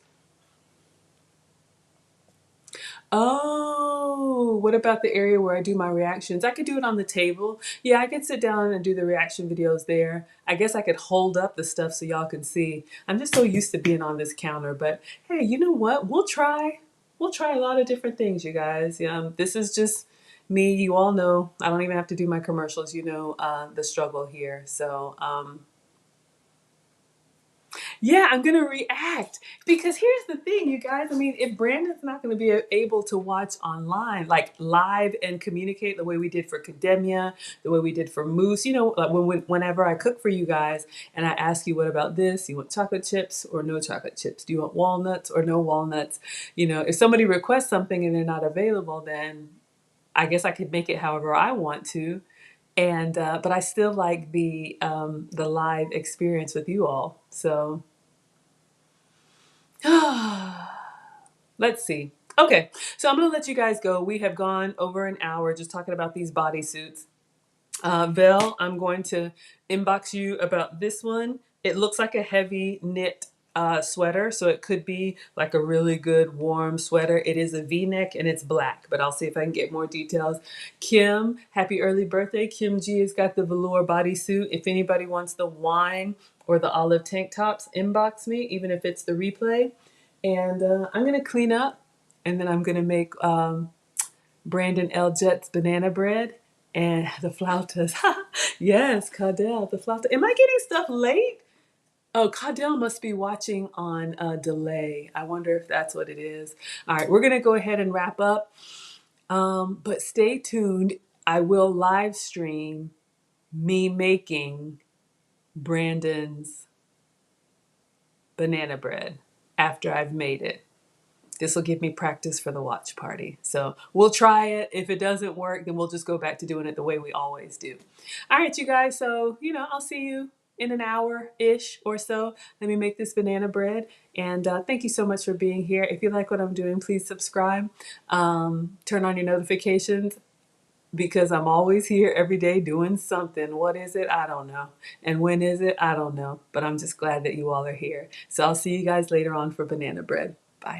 Speaker 1: Oh, what about the area where I do my reactions? I could do it on the table. Yeah, I could sit down and do the reaction videos there. I guess I could hold up the stuff so y'all can see. I'm just so used to being on this counter, but hey, you know what? We'll try. We'll try a lot of different things, you guys. This is just me. You all know I don't even have to do my commercials. You know the struggle here. So Yeah, I'm gonna react because here's the thing, you guys. I mean, if Brandon's not gonna be able to watch online, like live and communicate the way we did for Academia, the way we did for Moose, you know, like whenever I cook for you guys and I ask you, what about this? You want chocolate chips or no chocolate chips? Do you want walnuts or no walnuts? You know, if somebody requests something and they're not available, then I guess I could make it however I want to. And but I still like the live experience with you all. So let's see. Okay, so I'm gonna let you guys go. We have gone over an hour just talking about these bodysuits. Vel, I'm going to inbox you about this one. It looks like a heavy knit sweater, so it could be like a really good warm sweater. It is a V-neck and it's black, but I'll see if I can get more details. Kim, happy early birthday. Kim G has got the velour bodysuit. If anybody wants the wine or the olive tank tops, inbox me, even if it's the replay. And I'm gonna clean up, and then I'm gonna make Brandon L. Jet's banana bread and the flautas. Yes, Caudell, the flauta. Am I getting stuff late? Oh, Caudell must be watching on a delay. I wonder if that's what it is. All right, we're gonna go ahead and wrap up. But stay tuned. I will live stream me making Brandon's banana bread after I've made it. This will give me practice for the watch party. So we'll try it. If it doesn't work, then we'll just go back to doing it the way we always do. All right, you guys. So, you know, I'll see you in an hour-ish or so. Let me make this banana bread. And thank you so much for being here. If you like what I'm doing, please subscribe. Turn on your notifications because I'm always here every day doing something. What is it? I don't know. And when is it? I don't know. But I'm just glad that you all are here. So I'll see you guys later on for banana bread. Bye.